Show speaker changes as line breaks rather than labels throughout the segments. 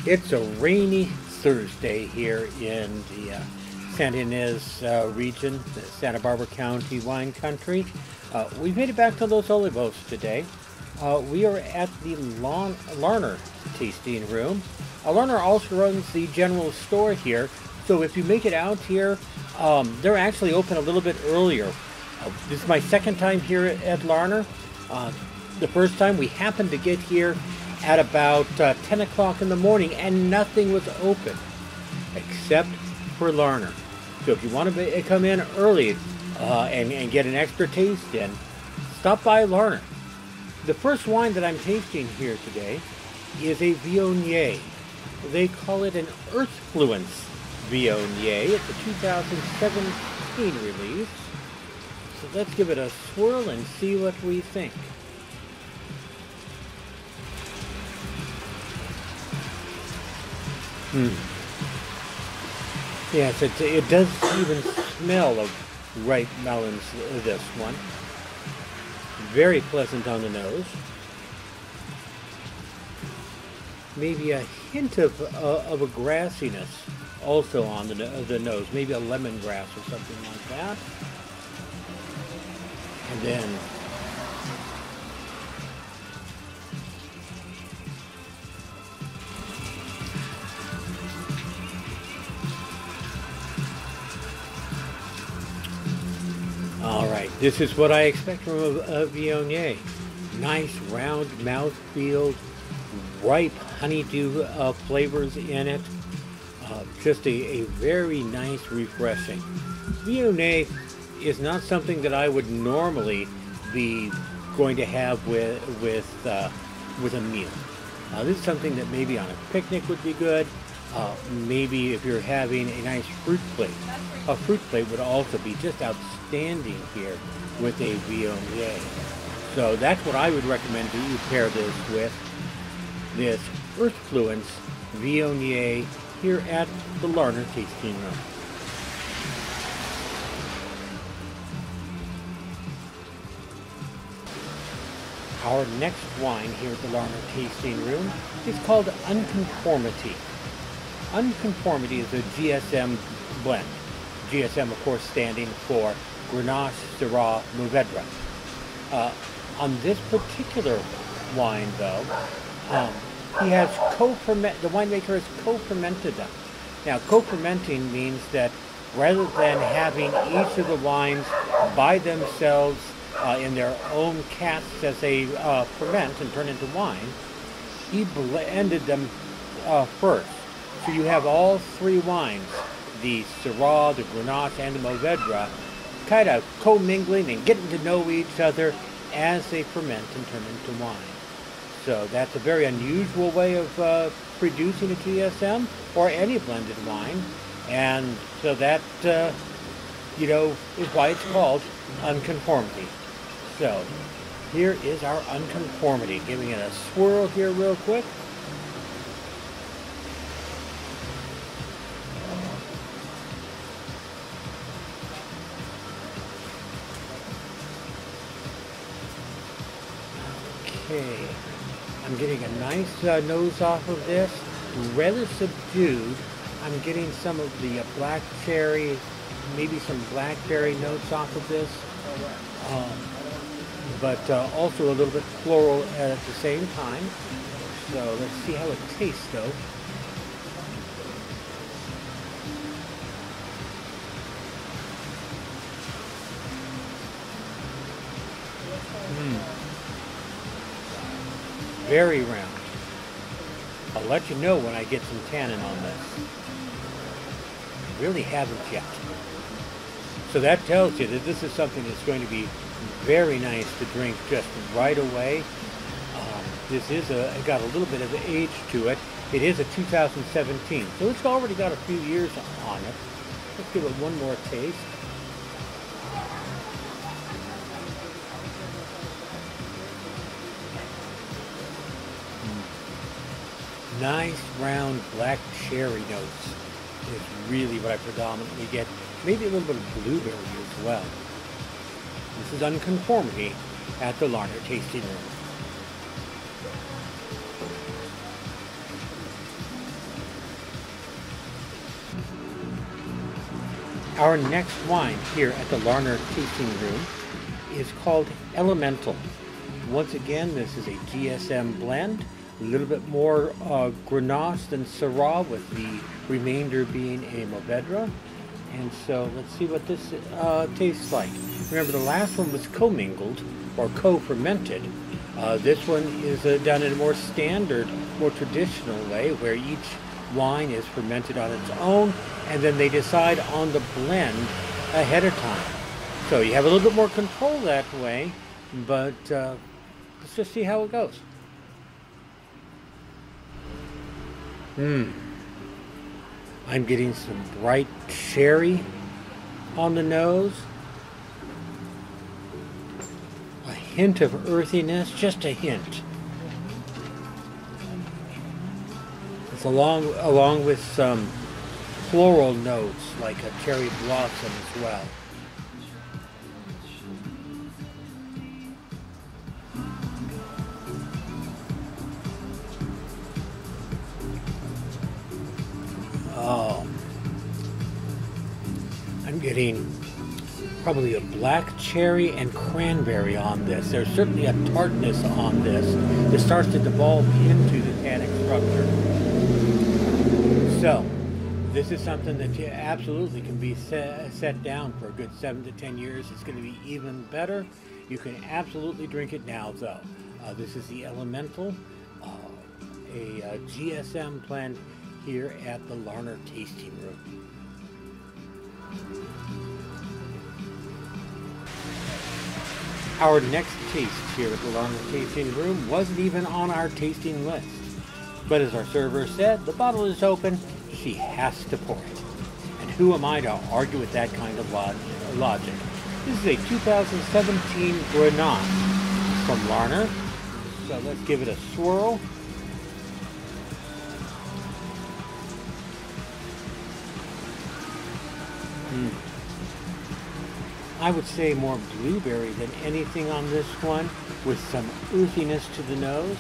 It's a rainy Thursday here in the Santa Ynez region, the Santa Barbara County wine country. We made it back to Los Olivos today. We are at the Larner tasting room. Larner also runs the general store here, so if you make it out here, they're actually open a little bit earlier. This is my second time here at Larner. The first time we happened to get here at about 10 o'clock in the morning and nothing was open except for Larner. So if you want to come in early and get an extra taste in, stop by Larner. The first wine that I'm tasting here today is a Viognier. They call it an Earthfluence Viognier. It's a 2017 release. So let's give it a swirl and see what we think. Yes, it does even smell of ripe melons, this one. Very pleasant on the nose. Maybe a hint of a grassiness also on the nose. Maybe a lemongrass or something like that. And then alright, this is what I expect from a Viognier. Nice round mouthfeel, ripe honeydew flavors in it. Just a very nice, refreshing. Viognier is not something that I would normally be going to have with a meal. This is something that maybe on a picnic would be good. Maybe if you're having a nice fruit plate. A fruit plate would also be just outstanding here with a Viognier. So that's what I would recommend that you pair this with. This Earthfluence Viognier here at the Larner Tasting Room. Our next wine here at the Larner Tasting Room is called Unconformity. Unconformity is a GSM blend. GSM, of course, standing for Grenache, Syrah, Mourvedre. On this particular wine, though, he has the winemaker has co-fermented them. Now, co-fermenting means that rather than having each of the wines by themselves in their own casks as they ferment and turn into wine, he blended them first. So you have all three wines, the Syrah, the Grenache, and the Mourvedre, kind of commingling and getting to know each other as they ferment and turn into wine. So that's a very unusual way of producing a GSM or any blended wine, and so that is why it's called Unconformity. So here is our Unconformity. Giving it a swirl here real quick. Okay, I'm getting a nice nose off of this, rather subdued. I'm getting some of the black cherry, maybe some blackberry notes off of this, but also a little bit floral at the same time. So let's see how it tastes though. Very round. I'll let you know when I get some tannin on this. Really haven't yet. So that tells you that this is something that's going to be very nice to drink just right away. This is got a little bit of age to it. It is a 2017, so it's already got a few years on it. Let's give it one more taste. Nice round black cherry notes is really what I predominantly get. Maybe a little bit of blueberry as well. This is Unconformity at the Larner Tasting Room. Our next wine here at the Larner Tasting Room is called Elemental. Once again, this is a GSM blend, a little bit more Grenache than Syrah, with the remainder being a Mourvedre. And so let's see what this tastes like. Remember, the last one was commingled or co-fermented. This one is done in a more standard, more traditional way, where each wine is fermented on its own, and then they decide on the blend ahead of time. So you have a little bit more control that way, but let's just see how it goes. I'm getting some bright cherry on the nose. A hint of earthiness, just a hint. It's along with some floral notes like a cherry blossom as well. Oh, I'm getting probably a black cherry and cranberry on this. There's certainly a tartness on this. This starts to devolve into the tannic structure. So, this is something that you absolutely can be set down for a good 7 to 10 years. It's going to be even better. You can absolutely drink it now, though. This is the Elemental, a GSM blend here at the Larner Tasting Room. Our next taste here at the Larner Tasting Room wasn't even on our tasting list. But as our server said, the bottle is open, she has to pour it. And who am I to argue with that kind of logic? This is a 2017 Grenache from Larner. So let's give it a swirl. I would say more blueberry than anything on this one, with some earthiness to the nose.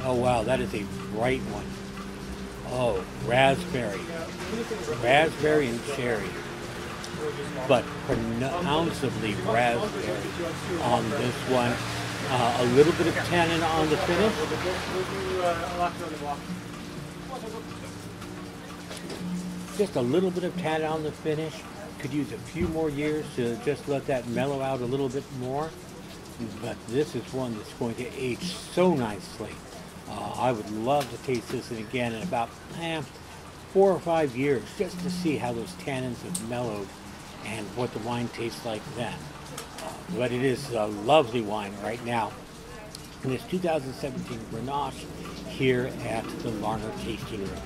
Oh wow, that is a bright one. Oh, raspberry. Raspberry and cherry. But pronouncedly raspberry on this one. A little bit of tannin on the finish. Just a little bit of tannin on the finish. Could use a few more years to just let that mellow out a little bit more. But this is one that's going to age so nicely. I would love to taste this again in about 4 or 5 years, just to see how those tannins have mellowed and what the wine tastes like then. But it is a lovely wine right now. And it's 2017 Grenache here at the Larner Tasting Room.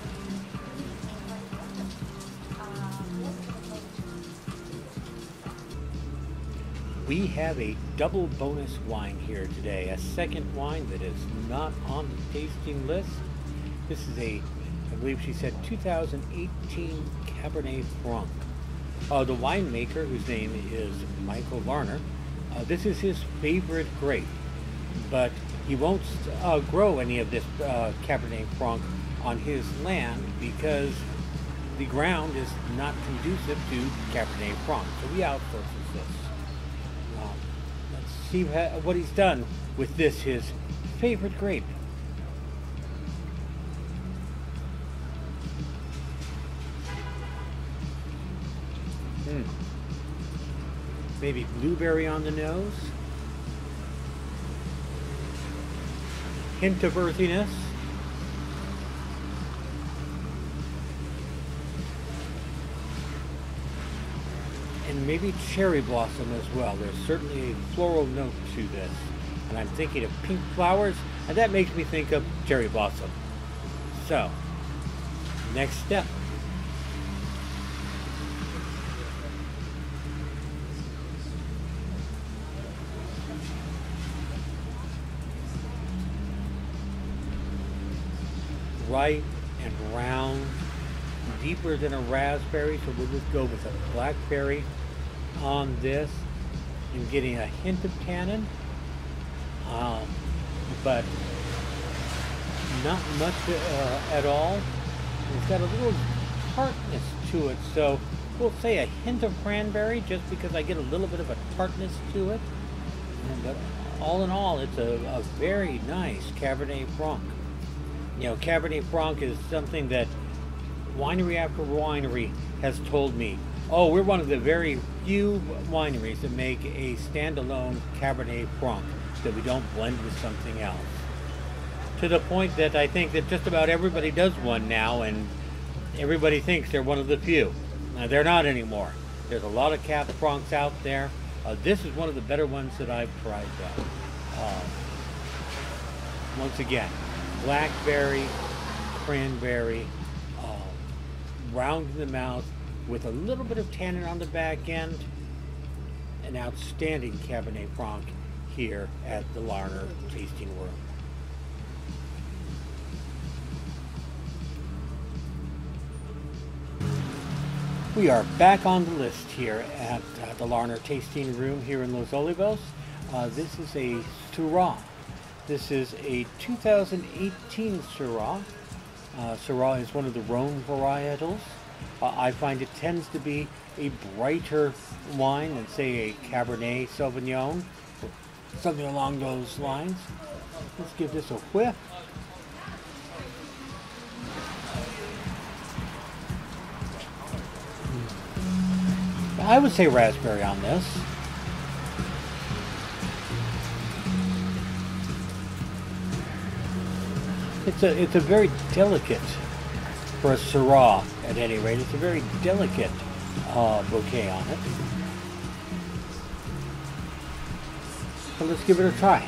We have a double bonus wine here today, a second wine that is not on the tasting list. This is a, I believe she said, 2018 Cabernet Franc. The winemaker, whose name is Michael Larner, this is his favorite grape, but he won't grow any of this Cabernet Franc on his land because the ground is not conducive to Cabernet Franc, so he outsources this. Let's see what he's done with this, his favorite grape. Maybe blueberry on the nose. Hint of earthiness. And maybe cherry blossom as well. There's certainly a floral note to this. And I'm thinking of pink flowers, and that makes me think of cherry blossom. So, next step. Bright and round, deeper than a raspberry, so we'll just go with a blackberry on this and getting a hint of tannin, but not much at all. It's got a little tartness to it, so we'll say a hint of cranberry just because I get a little bit of a tartness to it. But all in all, it's a very nice Cabernet Franc. You know, Cabernet Franc is something that winery after winery has told me, oh, we're one of the very few wineries that make a standalone Cabernet Franc that we don't blend with something else. To the point that I think that just about everybody does one now, and everybody thinks they're one of the few. They're not anymore. There's a lot of Cab Francs out there. This is one of the better ones that I've tried though. Once again, blackberry, cranberry, round in the mouth with a little bit of tannin on the back end. An outstanding Cabernet Franc here at the Larner Tasting Room. We are back on the list here at the Larner Tasting Room here in Los Olivos. This is a Syrah. This is a 2018 Syrah. Syrah is one of the Rhone varietals. I find it tends to be a brighter wine than, say, a Cabernet Sauvignon, or something along those lines. Let's give this a whiff. I would say raspberry on this. It's a very delicate, for a Syrah at any rate, it's a very delicate bouquet on it. So let's give it a try.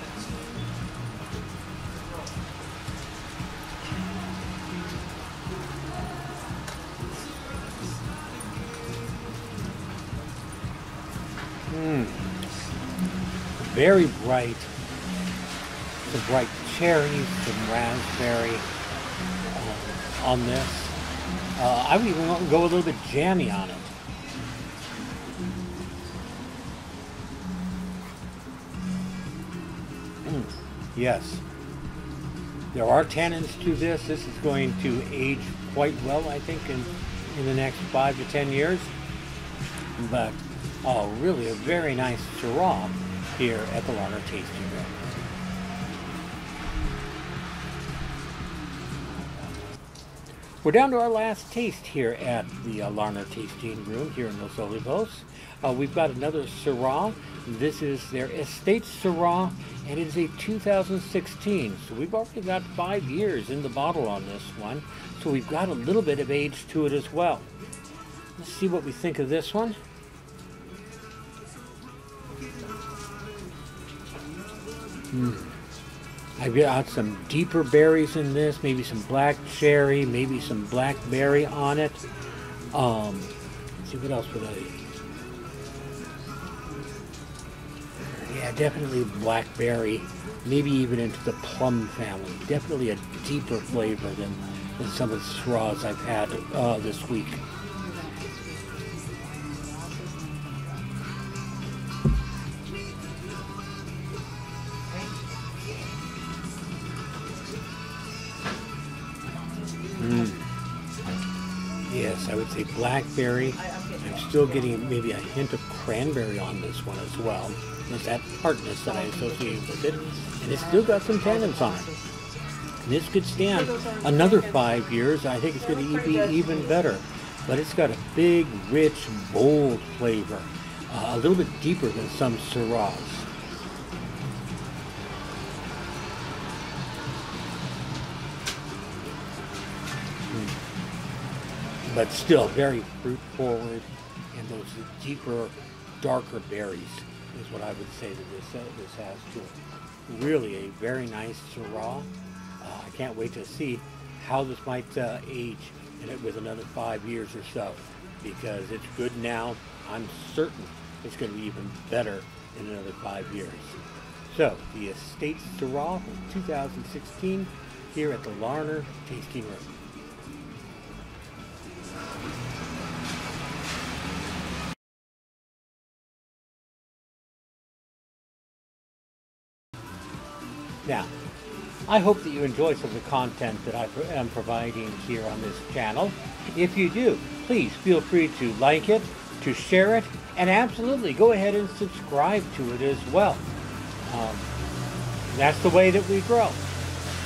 Very bright. Some bright cherries, some raspberry on this. I would even go a little bit jammy on it. Yes. There are tannins to this. This is going to age quite well, I think, in the next 5 to 10 years. But, oh, really a very nice Syrah here at the Larner Tasting Room. We're down to our last taste here at the Larner Tasting Room here in Los Olivos. We've got another Syrah. This is their Estate Syrah, and it is a 2016. So we've already got 5 years in the bottle on this one. So we've got a little bit of age to it as well. Let's see what we think of this one. I've got some deeper berries in this, maybe some black cherry, maybe some blackberry on it. Let's see, what else would I... Yeah, definitely blackberry, maybe even into the plum family. Definitely a deeper flavor than some of the Syrahs I've had this week. Yes, I would say blackberry. I'm still getting maybe a hint of cranberry on this one as well. There's that tartness that I associate with it. And it's still got some tannins on it. And this could stand another 5 years. I think it's going to be even better. But it's got a big, rich, bold flavor. A little bit deeper than some Syrahs. But still very fruit forward, and those deeper, darker berries is what I would say that this has to it. Really a very nice Syrah. I can't wait to see how this might age in it with another 5 years or so, because it's good now. I'm certain it's going to be even better in another 5 years. So the Estate Syrah from 2016 here at the Larner Tasting Room. Now, I hope that you enjoy some of the content that I am providing here on this channel. If you do, please feel free to like it, to share it, and absolutely go ahead and subscribe to it as well. That's the way that we grow.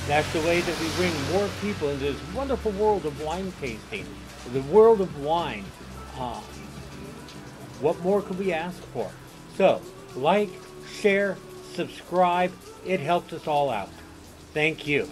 That's the way that we bring more people into this wonderful world of wine tasting, the world of wine. What more could we ask for? So, like, share, subscribe. It helps us all out. Thank you.